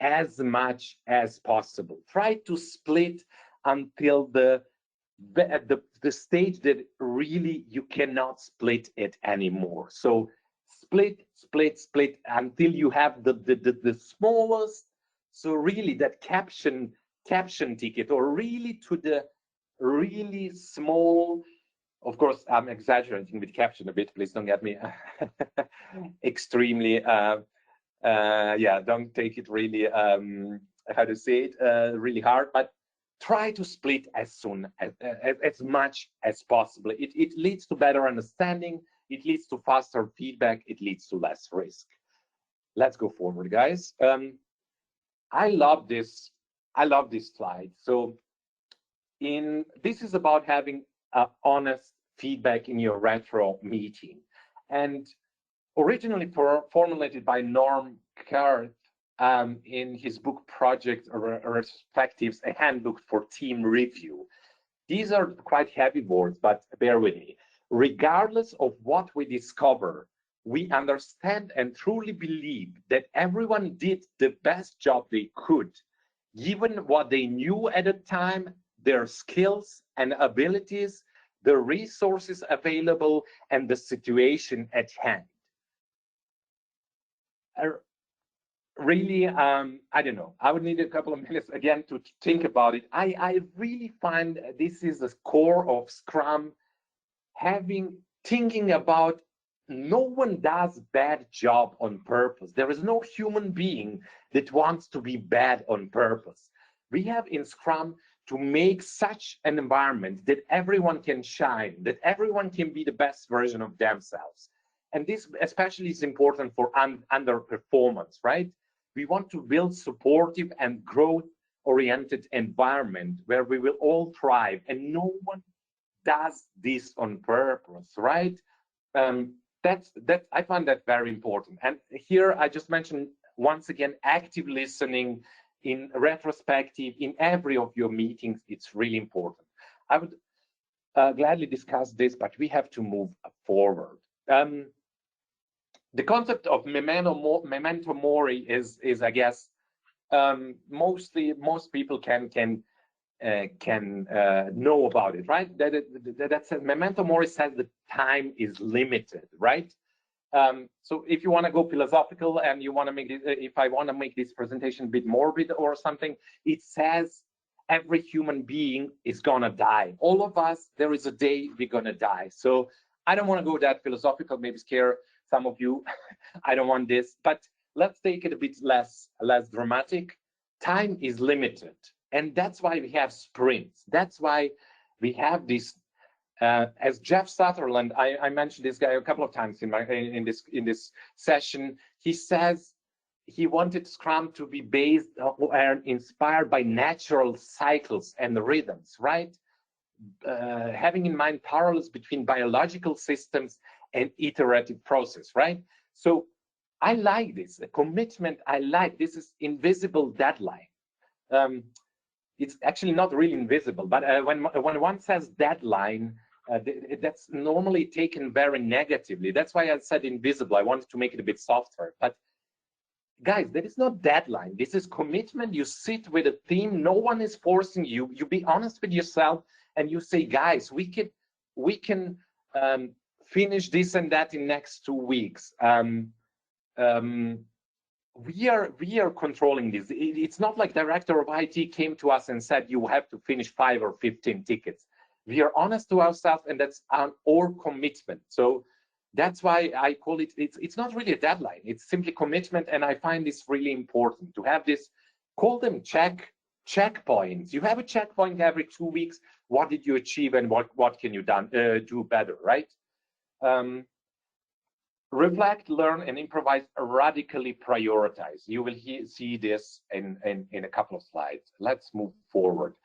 as much as possible. Try to split until the stage that really you cannot split it anymore. So split until you have the smallest, so really that caption ticket, or really to the really small. Of course, I'm exaggerating with caption a bit. Please don't get me extremely. Yeah, don't take it really. How to say it? Really hard. But try to split as much as possible. It leads to better understanding. It leads to faster feedback. It leads to less risk. Let's go forward, guys. I love this. I love this slide. So, this is about having honest feedback in your retro meeting, and originally formulated by Norm Carth in his book Project Retrospectives, a handbook for team review. These are quite heavy words, but bear with me. Regardless of what we discover, we understand and truly believe that everyone did the best job they could, given what they knew at the time, their skills and abilities, the resources available, and the situation at hand. Really, I don't know. I would need a couple of minutes again to think about it. I really find this is the core of Scrum, thinking about no one does bad job on purpose. There is no human being that wants to be bad on purpose. We have in Scrum to make such an environment that everyone can shine, that everyone can be the best version of themselves. And this especially is important for underperformance, right? We want to build supportive and growth-oriented environment where we will all thrive, and no one does this on purpose, right? I find that very important. And here I just mentioned once again, active listening in retrospective, in every of your meetings, it's really important. I would gladly discuss this, but we have to move forward. The concept of Memento Mori is I guess, most people can know about it, right? That says Memento Mori says that time is limited, right? So if you want to go philosophical and you want to make this, if I want to make this presentation a bit morbid or something, it says every human being is gonna die. All of us, there is a day we're gonna die. So I don't want to go that philosophical, maybe scare some of you. I don't want this, but let's take it a bit less dramatic. Time is limited, and that's why we have sprints. That's why we have this. As Jeff Sutherland, I mentioned this guy a couple of times in this session. He says he wanted Scrum to be based or inspired by natural cycles and rhythms, right? Having in mind parallels between biological systems and iterative process, right? So I like this, the commitment. I like this is invisible deadline. It's actually not really invisible, but when one says deadline, that's normally taken very negatively. That's why I said invisible. I wanted to make it a bit softer. But guys, there is no deadline. This is commitment. You sit with a team. No one is forcing you. You be honest with yourself, and you say, guys, we can finish this and that in next 2 weeks. We are controlling this. It's not like director of IT came to us and said you have to finish 5 or 15 tickets. We are honest to ourselves, and that's our commitment. So that's why I call it. It's not really a deadline. It's simply commitment, and I find this really important to have this. Call them checkpoints. You have a checkpoint every 2 weeks. What did you achieve, and what can you do better, right? Reflect, learn, and improvise. Radically prioritize. You will see this in a couple of slides. Let's move forward.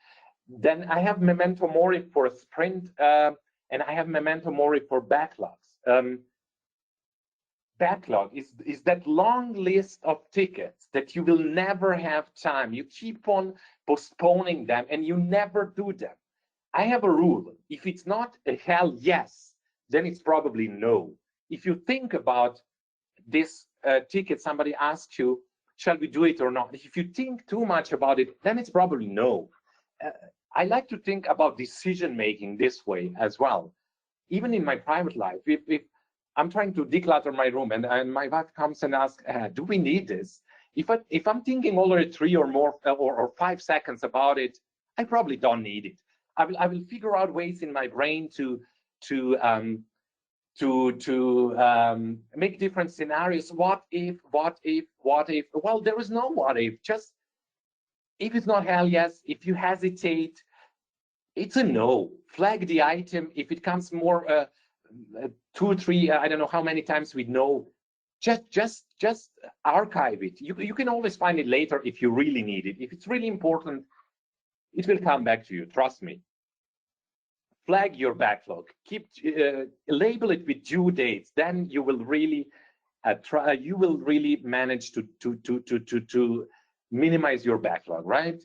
Then I have Memento Mori for a sprint, and I have Memento Mori for backlogs. Backlog is that long list of tickets that you will never have time. You keep on postponing them, and you never do them. I have a rule. If it's not a hell yes, then it's probably no. If you think about this ticket, somebody asks you, shall we do it or not? If you think too much about it, then it's probably no. I like to think about decision-making this way as well. Even in my private life, if I'm trying to declutter my room and my wife comes and asks, do we need this? If I'm thinking already 3 or more or 5 seconds about it, I probably don't need it. I will figure out ways in my brain to make different scenarios. What if? Well, there is no what if. Just if it's not hell yes, if you hesitate, it's a no. Flag the item. If it comes more 2, 3, I don't know how many times we know, just archive it. You can always find it later if you really need it. If it's really important, it will come back to you, trust me. Flag your backlog. Keep label it with due dates. Then you will really manage to minimize your backlog, right?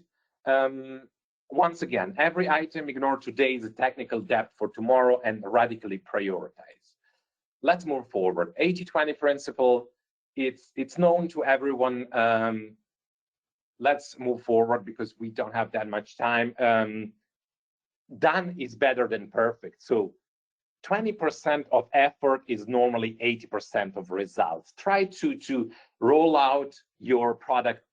Once again, every item ignored today is a technical debt for tomorrow, and radically prioritize. Let's move forward. 80-20 principle. It's known to everyone. Let's move forward because we don't have that much time. Done is better than perfect. So 20% of effort is normally 80% of results. Try to roll out your product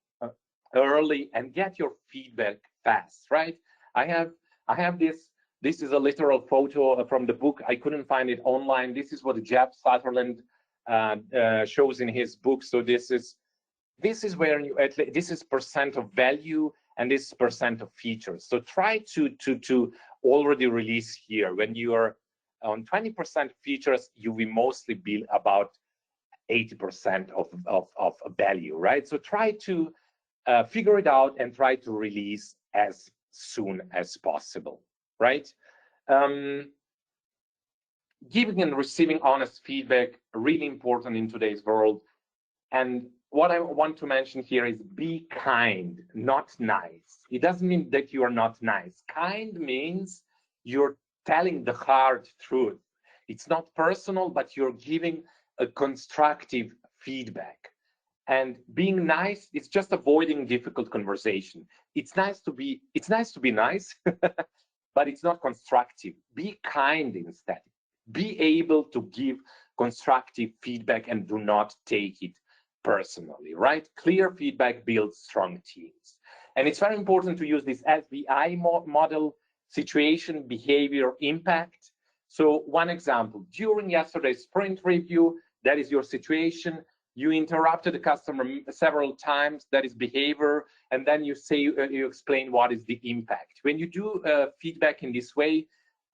early and get your feedback fast, right? I have this This is a literal photo from the book. I couldn't find it online. This is what Jeff Sutherland shows in his book. So this is where you this is percent of value and this is percent of features. So try to already release here. When you are on 20% features, you will mostly be about 80% of value, right? So try to figure it out and try to release as soon as possible, right? Giving and receiving honest feedback, really important in today's world. And what I want to mention here is be kind, not nice. It doesn't mean that you are not nice. Kind means you're telling the hard truth. It's not personal, but you're giving a constructive feedback. And being nice is just avoiding difficult conversation. It's nice to be nice, but it's not constructive. Be kind instead. Be able to give constructive feedback and do not take it personally, right? Clear feedback builds strong teams. And it's very important to use this SBI model: situation, behavior, impact. So one example, during yesterday's sprint review, that is your situation. You interrupted the customer several times, that is behavior, and then you say, you explain what is the impact. When you do feedback in this way,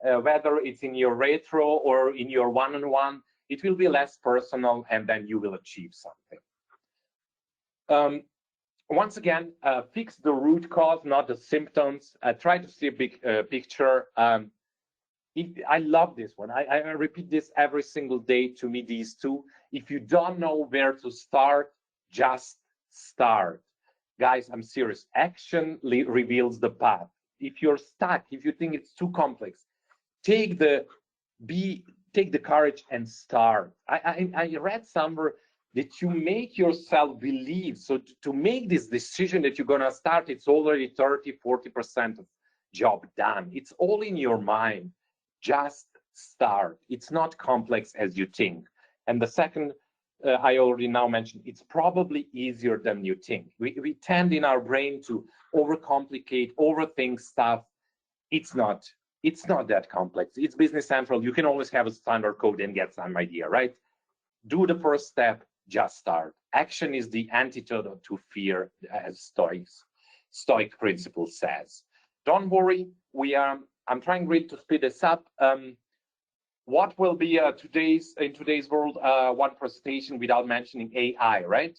whether it's in your retro or in your one-on-one, it will be less personal, and then you will achieve something. Once again, fix the root cause, not the symptoms. Try to see a big picture. I love this one. I repeat this every single day. To me, these two. If you don't know where to start, just start. Guys, I'm serious. Action reveals the path. If you're stuck, if you think it's too complex, take the courage and start. I read somewhere that you make yourself believe. So to make this decision that you're gonna start, it's already 30–40% of job done. It's all in your mind. Just start. It's not complex as you think. And the second, I already now mentioned, it's probably easier than you think. We tend in our brain to overcomplicate, overthink stuff. It's not that complex. It's Business Central. You can always have a standard code and get some idea, right? Do the first step, just start. Action is the antidote to fear, as Stoic principle says. Don't worry, I'm trying really to speed this up. What will be in today's world, one presentation without mentioning AI, right?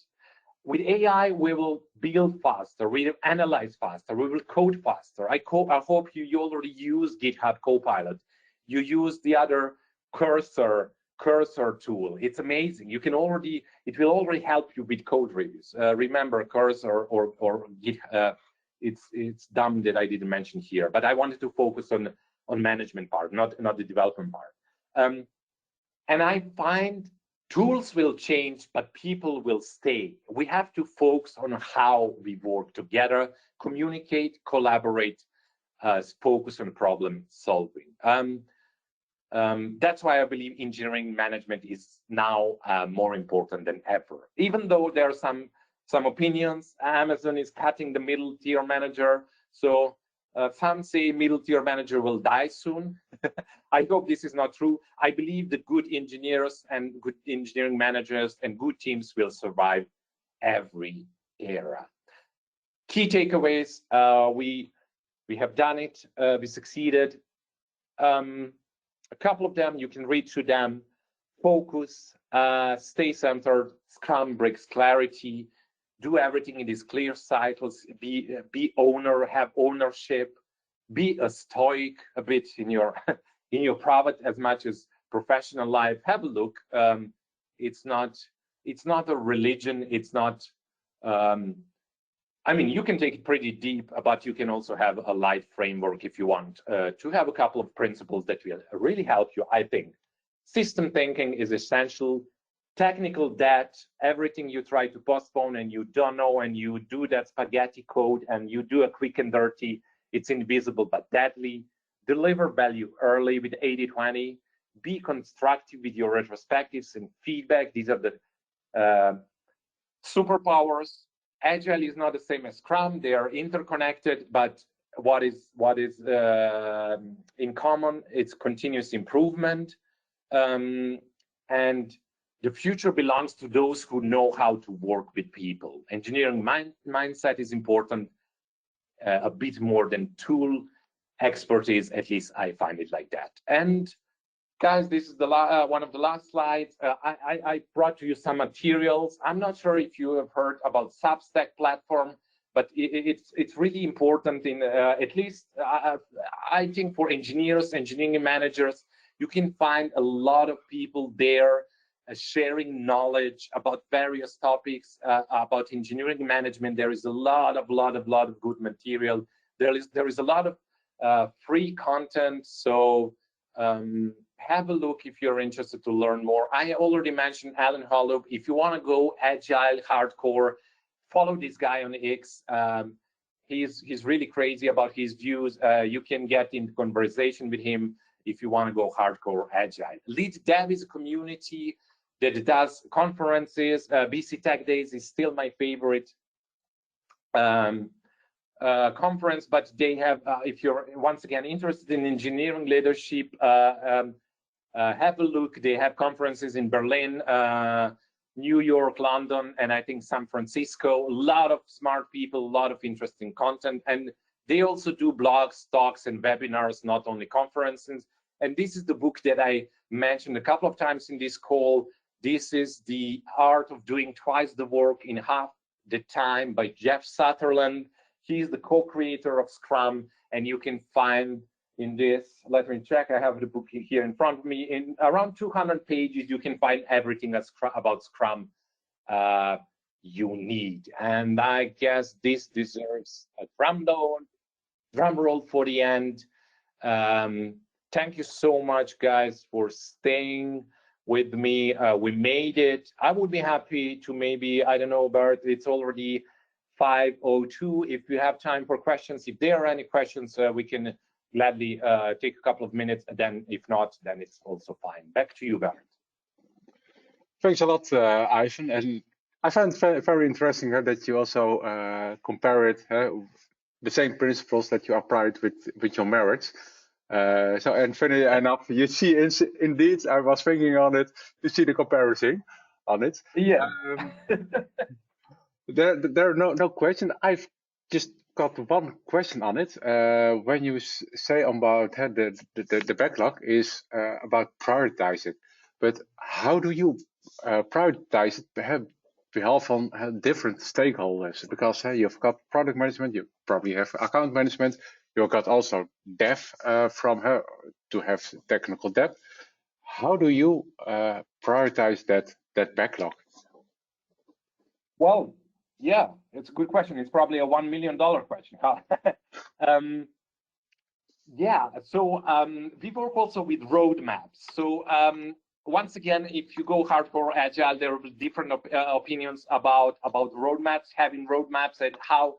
With AI, we will build faster, we will analyze faster, we will code faster. I hope you already use GitHub Copilot. You use the other cursor tool. It's amazing. It will already help you with code reviews. Remember, cursor or GitHub. It's dumb that I didn't mention here, but I wanted to focus on management part, not the development part. And I find tools will change, but people will stay. We have to focus on how we work together, communicate, collaborate, focus on problem solving. That's why I believe engineering management is now more important than ever. Even though there are some opinions, Amazon is cutting the middle tier manager. So some say middle tier manager will die soon. I hope this is not true. I believe that good engineers and good engineering managers and good teams will survive every era. Key takeaways, we have done it, we succeeded. A couple of them, you can read through them. Focus, stay centered, Scrum brings clarity, do everything in these clear cycles, be owner, have ownership, be a stoic a bit in your private as much as professional life. Have a look. It's not a religion. It's not. I mean, you can take it pretty deep, but you can also have a light framework if you want to have a couple of principles that will really help you. I think system thinking is essential. Technical debt, everything you try to postpone and you don't know, and you do that spaghetti code and you do a quick and dirty, it's invisible but deadly. Deliver value early with 80/20. Be constructive with your retrospectives and feedback. These are the superpowers. Agile is not the same as Scrum. They are interconnected, but what is in common? It's continuous improvement, and the future belongs to those who know how to work with people. Engineering mindset is important, a bit more than tool expertise. At least I find it like that. And guys, this is the one of the last slides. I brought to you some materials. I'm not sure if you have heard about Substack platform, but it's really important in at least I think for engineers, engineering managers, you can find a lot of people there sharing knowledge about various topics about engineering management. There is a lot of good material. There is a lot of free content. So have a look if you're interested to learn more. I already mentioned Alan Holub. If you want to go agile, hardcore, follow this guy on X. He's really crazy about his views. You can get in conversation with him if you want to go hardcore agile. Lead Dev is a community that does conferences. BC Tech Days is still my favorite conference, but they have, if you're once again interested in engineering leadership, have a look. They have conferences in Berlin, New York, London, and I think San Francisco. A lot of smart people, a lot of interesting content. And they also do blogs, talks, and webinars, not only conferences. And this is the book that I mentioned a couple of times in this call. This is The Art of Doing Twice the Work in Half the Time by Jeff Sutherland. He's the co-creator of Scrum, and you can find in this, let me check, I have the book here in front of me. In around 200 pages, you can find everything about Scrum you need. And I guess this deserves a drum roll for the end. Thank you so much, guys, for staying with me. We made it. I would be happy to maybe, I don't know, Bert, it's already 5:02. If you have time for questions, if there are any questions, we can gladly take a couple of minutes. And then if not, then it's also fine. Back to you, Bert. Thanks a lot, Ivan. And I find it very interesting that you also compare it, the same principles that you applied with your marriage. So, and funny enough, you see, indeed, I was thinking on it, you see the comparison on it. Yeah. There are no question. I've just got one question on it. When you say about the backlog is about prioritizing, but how do you prioritize it behalf on different stakeholders? Because you've got product management, you probably have account management, you've got also dev from her to have technical depth. How do you prioritize that backlog? Well, yeah, it's a good question. It's probably a $1 million question. Yeah, so we work also with roadmaps. So once again, if you go hardcore agile, there will be different opinions about roadmaps, having roadmaps, and how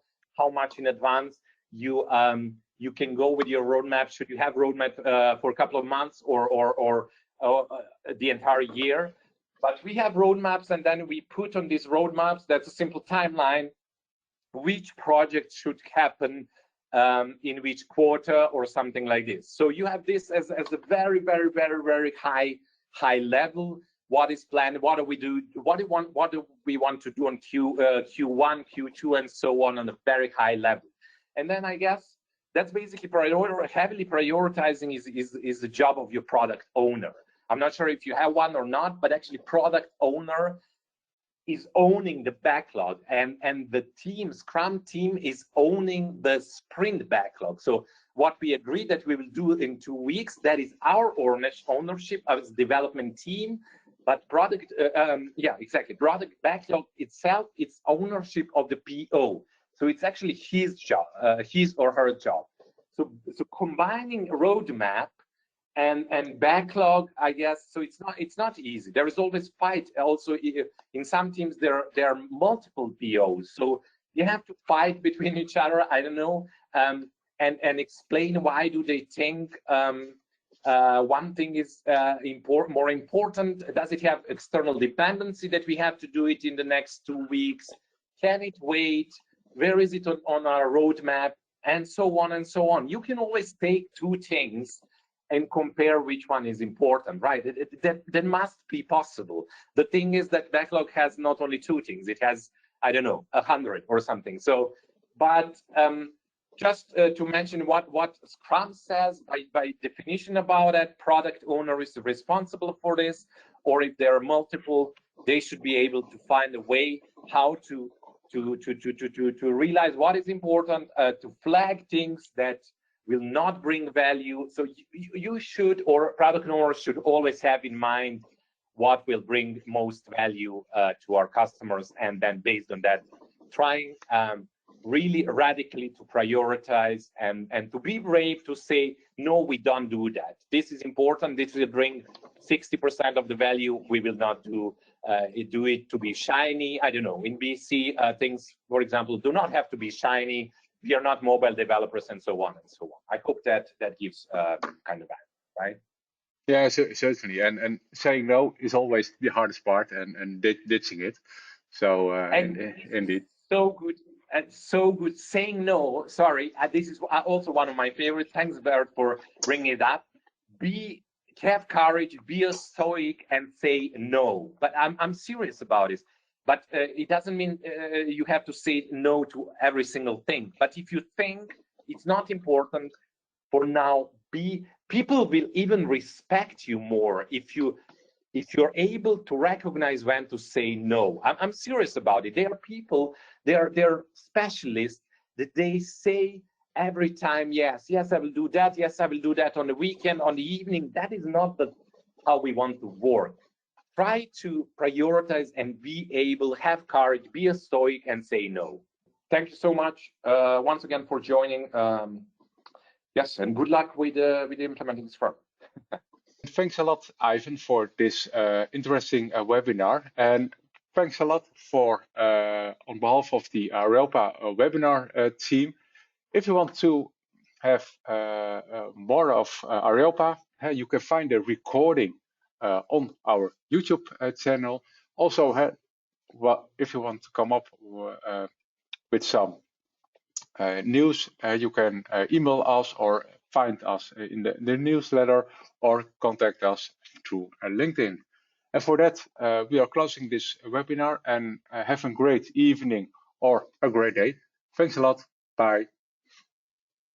much in advance you can go with your roadmap. Should you have roadmap for a couple of months or the entire year? But we have roadmaps, and then we put on these roadmaps, that's a simple timeline, which project should happen in which quarter or something like this. So you have this as a very, very, very, very high level. What is planned? What do we do? What do we want to do on Q1, Q2, and so on a very high level? And then I guess that's basically heavily prioritizing is the job of your product owner. I'm not sure if you have one or not, but actually product owner is owning the backlog, and the Scrum team is owning the sprint backlog. So what we agreed that we will do in 2 weeks, that is our ownership as development team, but product, yeah, exactly. Product backlog itself, it's ownership of the PO. So it's actually his job, his or her job. So combining roadmap and backlog, I guess, so it's not easy. There is always fight. Also, in some teams there are multiple POs, so you have to fight between each other. I don't know, and explain why do they think one thing is more important. Does it have external dependency that we have to do it in the next 2 weeks? Can it wait? Where is it on our roadmap? and so on and so on. You can always take two things and compare which one is important, right? That must be possible. The thing is that backlog has not only two things, it has, I don't know, 100 or something. So, but just to mention what Scrum says by definition about it, product owner is responsible for this, or if there are multiple, they should be able to find a way how to realize what is important, to flag things that will not bring value. So you should, or product owners should always have in mind what will bring most value to our customers, and then based on that, trying really radically to prioritize and to be brave to say, no, we don't do that. This is important. This will bring 60% of the value. We will not do it to be shiny. I don't know. In BC, things, for example, do not have to be shiny. We are not mobile developers, and so on and so on. I hope that gives kind of answer, right? Yeah, certainly. And saying no is always the hardest part, and ditching it. So indeed. So good. So good. Saying no, sorry, this is also one of my favorites. Thanks, Bert, for bringing it up. Have courage, be a stoic, and say no. But I'm serious about this. But it doesn't mean you have to say no to every single thing. But if you think it's not important for now, people will even respect you more if you're able to recognize when to say no. I'm serious about it. There are people, they're specialists that they say every time, yes, I will do that. Yes, I will do that on the weekend, on the evening. That is not how we want to work. Try to prioritize and be able, have courage, be a stoic, and say no. Thank you so much once again for joining. Yes, and good luck with implementing Scrum. Thanks a lot, Ivan, for this interesting webinar. And thanks a lot for, on behalf of the Areopa Webinar team. If you want to have more of Areopa, you can find a recording on our YouTube channel. Also, if you want to come up with some news, you can email us or find us in the newsletter or contact us through LinkedIn. And for that, we are closing this webinar, and have a great evening or a great day. Thanks a lot. Bye.